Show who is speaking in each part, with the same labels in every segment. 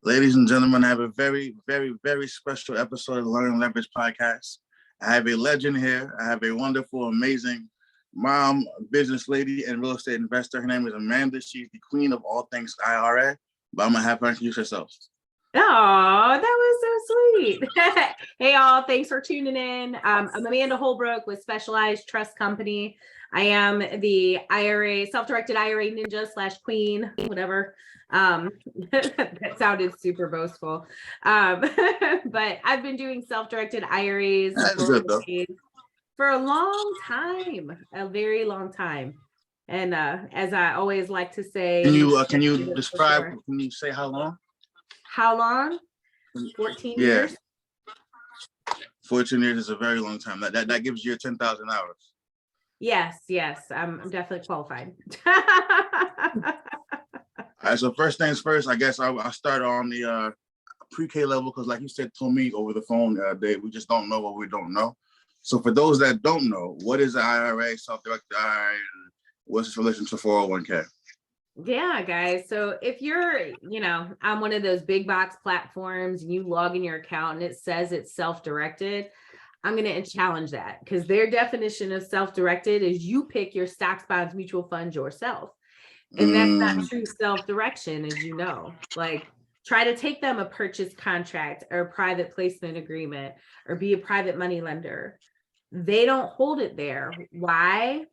Speaker 1: Ladies and gentlemen, I have a very, very, very special episode of the Learn and Leverage podcast. I have a legend here. I have a wonderful, amazing mom, business lady, and real estate investor. Her name is Amanda. She's the queen of all things IRA, but I'm going to have her introduce herself.
Speaker 2: Oh, that was so sweet. Hey, all. Thanks for tuning in. I'm Amanda Holbrook with Specialized Trust Company. I am the IRA, self-directed IRA ninja / queen, whatever. That sounded super boastful. But I've been doing self-directed IRAs for a long time, a very long time. And as I always like to say,
Speaker 1: can you describe? Sure. Can you say how long?
Speaker 2: How long? 14 years.
Speaker 1: 14 years is a very long time. That gives you 10,000 hours. Yes,
Speaker 2: I'm definitely qualified.
Speaker 1: All right, so first things first, I guess I'll start on the pre-K level, because like you said to me over the phone, Dave, we just don't know what we don't know. So for those that don't know, what is the IRA, self-directed IRA, and what's its relation to 401k?
Speaker 2: Yeah, guys. So if you're, on one of those big box platforms and you log in your account and it says it's self-directed, I'm going to challenge that, because their definition of self-directed is you pick your stocks, bonds, mutual funds yourself. And that's not true self-direction, as you know. Like, try to take them a purchase contract or a private placement agreement or be a private money lender. They don't hold it there. Why?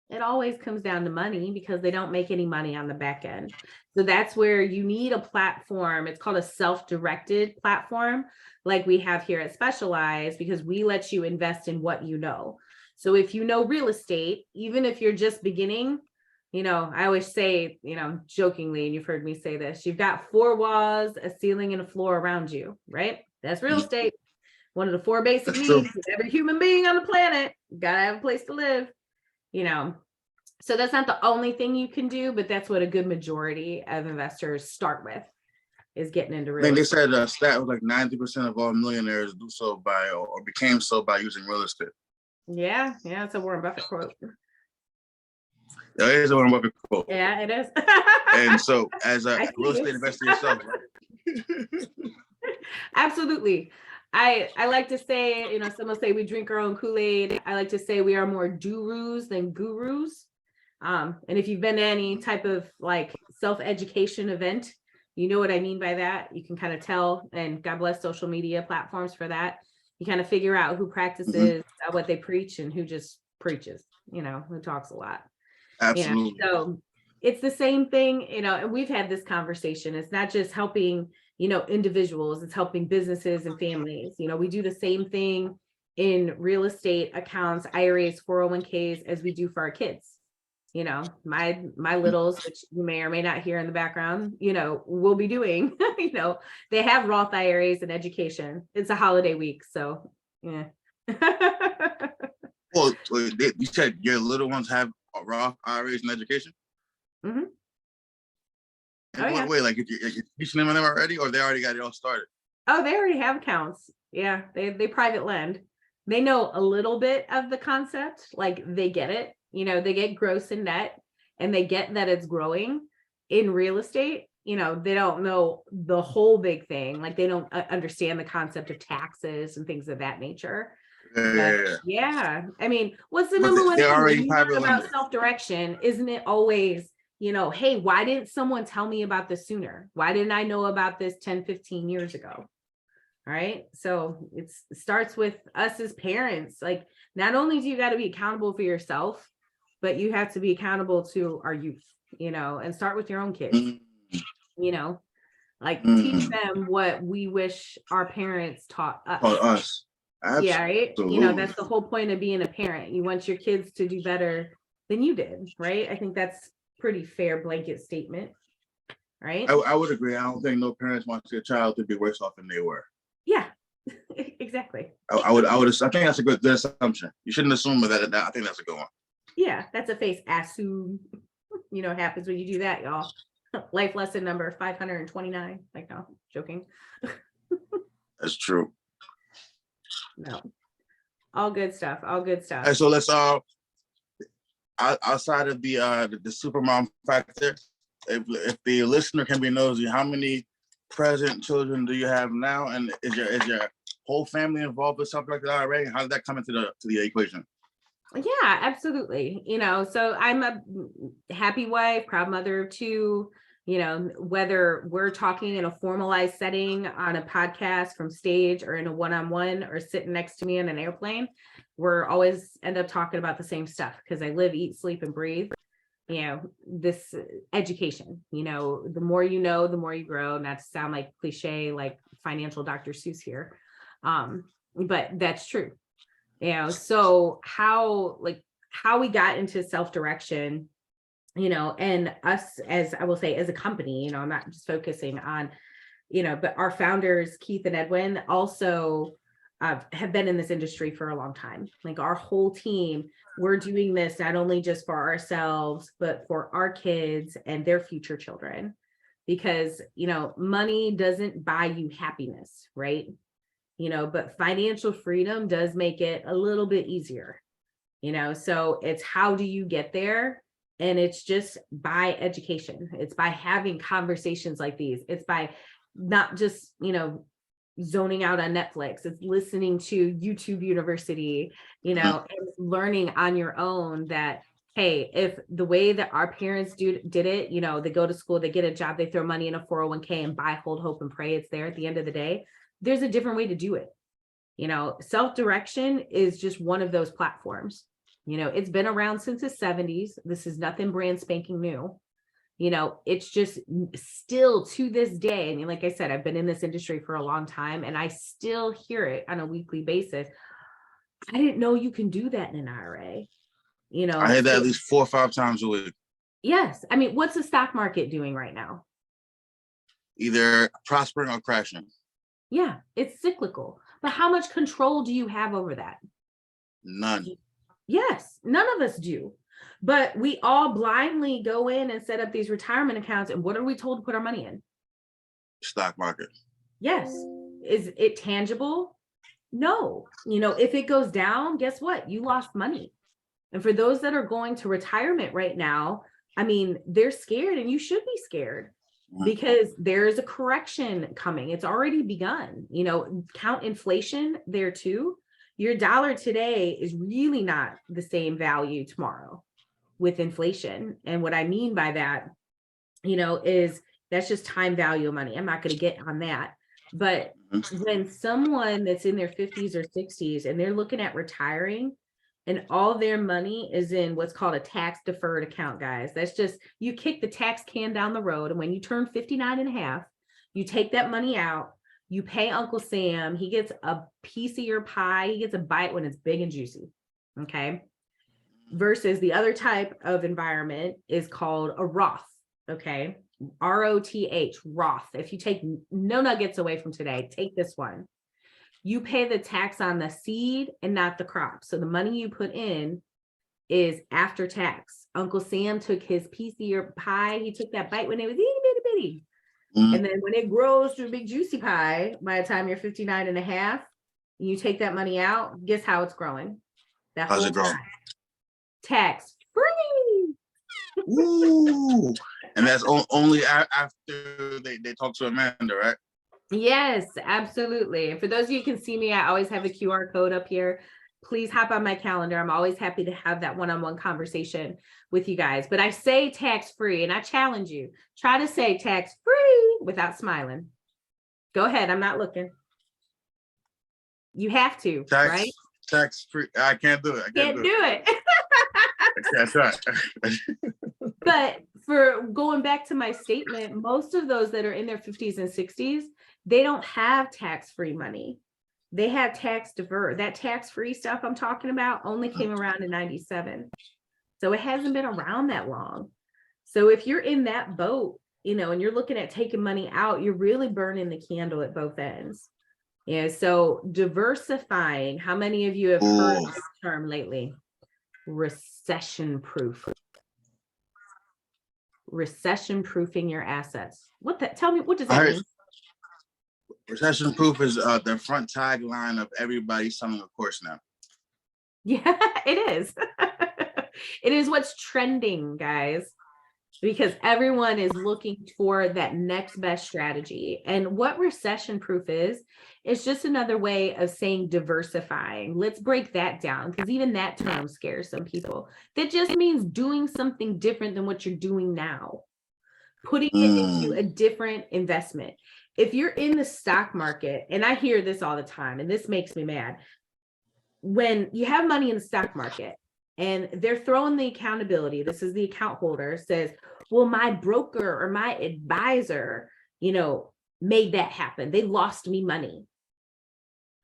Speaker 2: It always comes down to money, because they don't make any money on the back end. So that's where you need a platform. It's called a self-directed platform, like we have here at Specialized, because we let you invest in what you know. So if you know real estate, even if you're just beginning, I always say, jokingly, and you've heard me say this, you've got 4 walls, a ceiling, and a floor around you, right? That's real estate. One of the 4 basic needs of every human being on the planet. You gotta have a place to live. So that's not the only thing you can do, but that's what a good majority of investors start with, is getting into real estate.
Speaker 1: They said a stat was like 90% of all millionaires do so by, or became so by, using real estate.
Speaker 2: Yeah, it's a Warren Buffett quote.
Speaker 1: Yeah, it is a Warren Buffett quote.
Speaker 2: Yeah, it is.
Speaker 1: And so as a real estate investor yourself, right?
Speaker 2: Absolutely. I like to say, some will say we drink our own Kool-Aid. I like to say we are more durus than gurus. And if you've been to any type of like self-education event, you know what I mean by that. You can kind of tell, and God bless social media platforms for that. You kind of figure out who practices what they preach and who just preaches, who talks a lot.
Speaker 1: Absolutely.
Speaker 2: So it's the same thing, and we've had this conversation. It's not just helping, individuals, it's helping businesses and families. We do the same thing in real estate accounts, IRAs, 401ks, as we do for our kids. My littles, which you may or may not hear in the background, will be doing, they have Roth IRAs and education. It's a holiday week. So, yeah.
Speaker 1: Well, you said your little ones have Roth IRAs and education?
Speaker 2: Mm-hmm.
Speaker 1: In what way? Like, you're teaching them already, or they already got it all started?
Speaker 2: Oh, they already have accounts. Yeah, they private lend. They know a little bit of the concept, like they get it. They get gross and net, and they get that it's growing in real estate. They don't know the whole big thing. Like, they don't understand the concept of taxes and things of that nature. Yeah. I mean, what's the number one thing when you learn about self-direction? Isn't it always, hey, why didn't someone tell me about this sooner? Why didn't I know about this 10, 15 years ago? All right. So it starts with us as parents. Like, not only do you got to be accountable for yourself, but you have to be accountable to our youth, and start with your own kids, teach them what we wish our parents taught us.
Speaker 1: Absolutely.
Speaker 2: Yeah, right. That's the whole point of being a parent. You want your kids to do better than you did, right? I think that's pretty fair blanket statement, right?
Speaker 1: I would agree. I don't think no parents want their child to be worse off than they were.
Speaker 2: Yeah, exactly.
Speaker 1: I think that's a good assumption. You shouldn't assume that. I think that's a good one.
Speaker 2: Yeah, that's a face assume. Happens when you do that, y'all. Life lesson number 529. Like, no, joking.
Speaker 1: That's true.
Speaker 2: No, all good stuff. All good stuff.
Speaker 1: All right, so let's outside of the supermom factor, if the listener can be nosy, how many present children do you have now, and is your whole family involved with something like that already? How did that come into the equation?
Speaker 2: Yeah, absolutely. So I'm a happy wife, proud mother of two. Whether we're talking in a formalized setting on a podcast from stage or in a one-on-one or sitting next to me in an airplane, we're always end up talking about the same stuff because I live, eat, sleep, and breathe. This education, the more you know, the more you grow, not to sound like cliche, like financial Dr. Seuss here. But that's true. So how we got into self-direction, and us, as I will say, as a company, I'm not just focusing on, but our founders, Keith and Edwin, also have been in this industry for a long time. Like our whole team, we're doing this not only just for ourselves, but for our kids and their future children, because, money doesn't buy you happiness, right? But financial freedom does make it a little bit easier, so it's how do you get there? And it's just by education. It's by having conversations like these. It's by not just, zoning out on Netflix. It's listening to YouTube University, and learning on your own that, hey, if the way that our parents did it, they go to school, they get a job, they throw money in a 401k and buy, hold, hope, and pray it's there at the end of the day. There's a different way to do it. Self-direction is just one of those platforms. It's been around since the 70s. This is nothing brand spanking new. It's just still to this day. And like I said, I've been in this industry for a long time and I still hear it on a weekly basis. I didn't know you can do that in an IRA.
Speaker 1: I hear that at least 4 or 5 times a week.
Speaker 2: Yes. I mean, what's the stock market doing right now?
Speaker 1: Either prospering or crashing.
Speaker 2: Yeah, it's cyclical. But how much control do you have over that?
Speaker 1: None.
Speaker 2: Yes, none of us do. But we all blindly go in and set up these retirement accounts. And what are we told to put our money in?
Speaker 1: Stock market.
Speaker 2: Yes. Is it tangible? No. If it goes down, guess what? You lost money. And for those that are going to retirement right now, I mean, they're scared, and you should be scared. Because there's a correction coming. It's already begun. Count inflation there too. Your dollar today is really not the same value tomorrow with inflation. And what I mean by that, is that's just time value of money. I'm not going to get on that. But when someone that's in their 50s or 60s and they're looking at retiring, and all their money is in what's called a tax deferred account, guys. That's just, you kick the tax can down the road. And when you turn 59 and a half, you take that money out, you pay Uncle Sam, he gets a piece of your pie, he gets a bite when it's big and juicy. Okay. Versus the other type of environment is called a Roth. Okay. ROTH, Roth. If you take no nuggets away from today, take this one. You pay the tax on the seed and not the crop. So the money you put in is after tax. Uncle Sam took his piece of your pie. He took that bite when it was itty bitty bitty. And then when it grows to a big juicy pie, by the time you're 59 and a half, you take that money out, guess how it's growing? That
Speaker 1: How's
Speaker 2: whole
Speaker 1: it growing?
Speaker 2: time. Tax free.
Speaker 1: Ooh. And that's only after they talk to Amanda, right?
Speaker 2: Yes, absolutely. And for those of you who can see me, I always have a QR code up here. Please hop on my calendar. I'm always happy to have that one-on-one conversation with you guys. But I say tax-free, and I challenge you, try to say tax-free without smiling. Go ahead. I'm not looking. You have to, right?
Speaker 1: Tax-free. I can't do it. I
Speaker 2: can't do it.
Speaker 1: That's right.
Speaker 2: But for going back to my statement, most of those that are in their 50s and 60s, they don't have tax-free money. They have tax deferred. That tax-free stuff I'm talking about only came around in 97. So it hasn't been around that long. So if you're in that boat, and you're looking at taking money out, you're really burning the candle at both ends. Yeah. So diversifying, how many of you have heard this term lately? Recession proof. Recession proofing your assets. Tell me, what does that mean?
Speaker 1: Recession proof is the front tagline of everybody selling a course now.
Speaker 2: Yeah, it is. It is what's trending, guys, because everyone is looking for that next best strategy. And what recession proof is just another way of saying diversifying. Let's break that down, because even that term scares some people. That just means doing something different than what you're doing now, putting it into a different investment. If you're in the stock market, and I hear this all the time, and this makes me mad, when you have money in the stock market and they're throwing the accountability, this is the account holder says, well, my broker or my advisor, made that happen. They lost me money.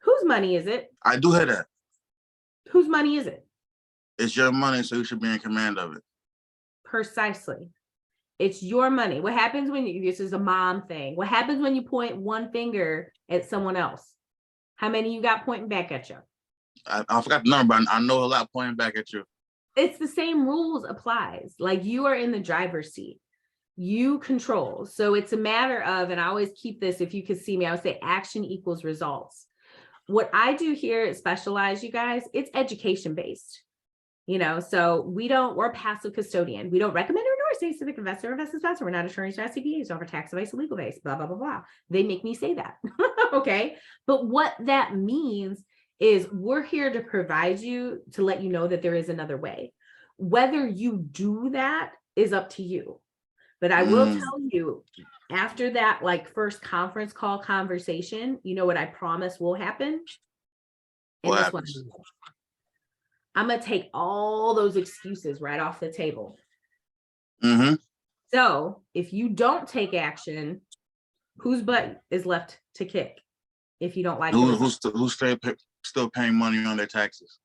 Speaker 2: Whose money is it?
Speaker 1: I do hear that.
Speaker 2: Whose money is it?
Speaker 1: It's your money, so you should be in command of it.
Speaker 2: Precisely. It's your money. What happens when this is a mom thing? What happens when you point one finger at someone else? How many you got pointing back at you?
Speaker 1: I forgot the number, but I know a lot pointing back at you.
Speaker 2: It's the same rules applies. Like, you are in the driver's seat. You control. So it's a matter of, and I always keep this, if you could see me, I would say action equals results. What I do here at Specialize, you guys, it's education based. So we're a passive custodian. We don't recommend or endorse a civic investor or investment sponsor. We're not attorneys or CPAs, over tax advice, legal advice, blah, blah, blah, blah. They make me say that. Okay. But what that means is we're here to provide you, to let you know that there is another way. Whether you do that is up to you. But I will tell you, after that, first conference call conversation, you know what I promise will happen?
Speaker 1: What happens?
Speaker 2: I'm going to take all those excuses right off the table.
Speaker 1: Mm-hmm.
Speaker 2: So if you don't take action, whose butt is left to kick if you don't like it?
Speaker 1: Who's still paying money on their taxes?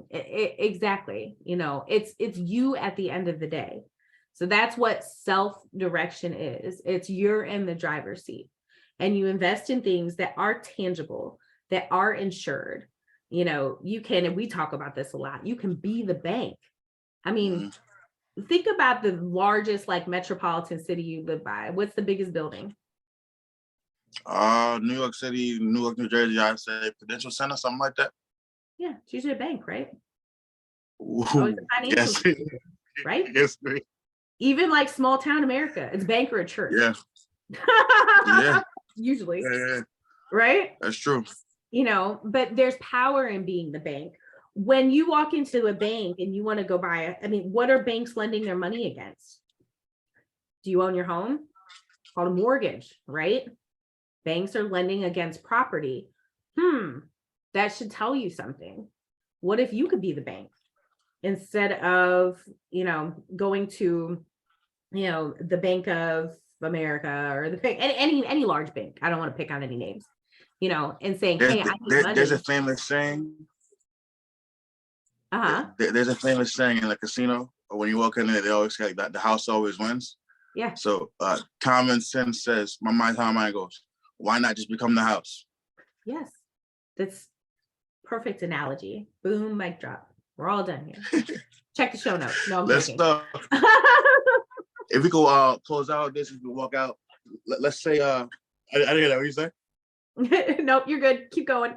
Speaker 2: Exactly. It's you at the end of the day. So that's what self-direction is. It's you're in the driver's seat, and you invest in things that are tangible, that are insured. You can, and we talk about this a lot, you can be the bank. I mean, think about the largest metropolitan city you live by. What's the biggest building?
Speaker 1: New York City, Newark, New Jersey, I'd say Prudential Center, something like that.
Speaker 2: Yeah, it's usually a bank, right?
Speaker 1: Ooh, yes.
Speaker 2: Right?
Speaker 1: Yes.
Speaker 2: Even small town America, it's bank or a church.
Speaker 1: Yeah. Yeah.
Speaker 2: Usually.
Speaker 1: Yeah.
Speaker 2: Right?
Speaker 1: That's true.
Speaker 2: But there's power in being the bank. When you walk into a bank and you want to go buy what are banks lending their money against? Do you own your home? It's called a mortgage, right? Banks are lending against property. That should tell you something. What if you could be the bank instead of, going to, the Bank of America or the bank, any large bank. I don't want to pick on any names, and saying, hey, I need money.
Speaker 1: There's a famous saying. There's a famous saying in a casino, when you walk in there, they always say that the house always wins.
Speaker 2: Yeah.
Speaker 1: So common sense says, how my mind goes, why not just become the house? Yes.
Speaker 2: That's perfect analogy. Boom, mic drop. We're all done here. Check the show notes. No, I'm
Speaker 1: Let's
Speaker 2: joking.
Speaker 1: start. If we go close out this, if we walk out, let's say, I didn't hear that. What you say?
Speaker 2: Nope, you're good. Keep going.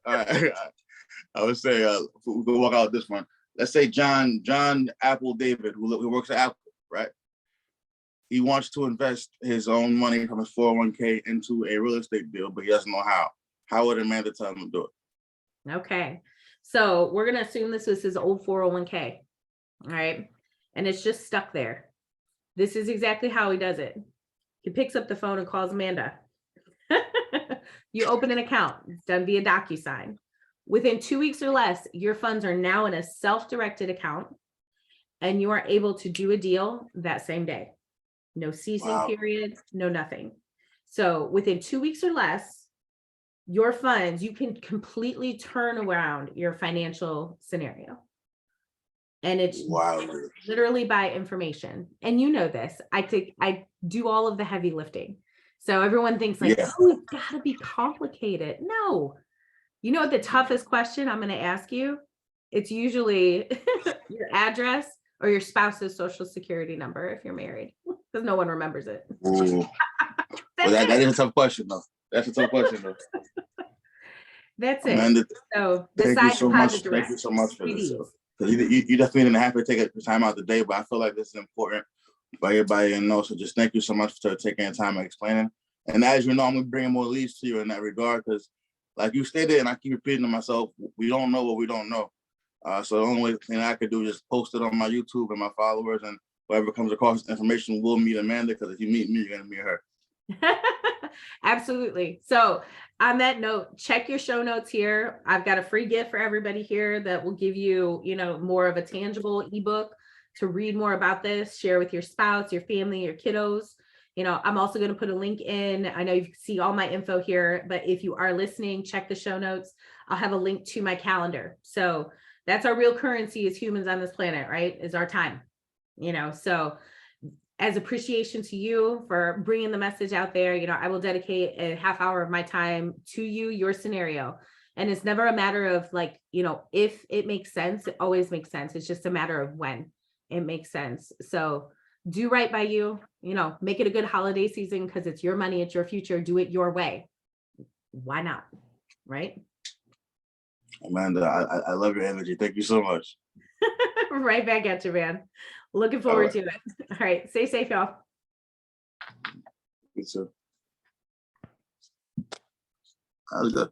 Speaker 1: All right. I would say, we go walk out this one. Let's say John Apple David, who works at Apple, right? He wants to invest his own money from his 401k into a real estate deal, but he doesn't know how. How would Amanda tell him to do it?
Speaker 2: Okay. So we're going to assume this is his old 401k. All right. And it's just stuck there. This is exactly how he does it. He picks up the phone and calls Amanda. You open an account. It's done via DocuSign. Within 2 weeks or less, your funds are now in a self-directed account, and you are able to do a deal that same day. No ceasing period, no nothing. So within 2 weeks or less, your funds, you can completely turn around your financial scenario. And it's literally by information. And you know this, I do all of the heavy lifting. So everyone thinks oh, it's gotta be complicated. No. You know what the toughest question I'm going to ask you? It's usually your address or your spouse's social security number if you're married, because no one remembers it.
Speaker 1: Well, that is a tough question, though. That's a tough question, though.
Speaker 2: That's it.
Speaker 1: Amanda,
Speaker 2: so
Speaker 1: thank you so much. Thank you so much for this. because you definitely didn't have to take the time out the day, but I feel like this is important for everybody to know. So just thank you so much for taking the time and explaining. And as you know, I'm gonna bring more leads to you in that regard, because like you stated, and I keep repeating to myself, we don't know what we don't know. So the only thing I could do is just post it on my YouTube and my followers, and whoever comes across this information will meet Amanda, because if you meet me, you're gonna meet her.
Speaker 2: Absolutely. So on that note, check your show notes here. I've got a free gift for everybody here that will give you, more of a tangible ebook to read more about this, share with your spouse, your family, your kiddos. I'm also going to put a link in. I know you can see all my info here, but if you are listening, check the show notes. I'll have a link to my calendar. So that's our real currency as humans on this planet, right? Is our time, so as appreciation to you for bringing the message out there, I will dedicate a half hour of my time to you, your scenario. And it's never a matter of like, if it makes sense, it always makes sense. It's just a matter of when it makes sense. So do right by you, make it a good holiday season, because it's your money, it's your future. Do it your way. Why not? Right?
Speaker 1: Amanda, I love your energy. Thank you so much.
Speaker 2: Right back at you, man. Looking forward to it. All right. Stay safe, y'all.
Speaker 1: You too. That was good.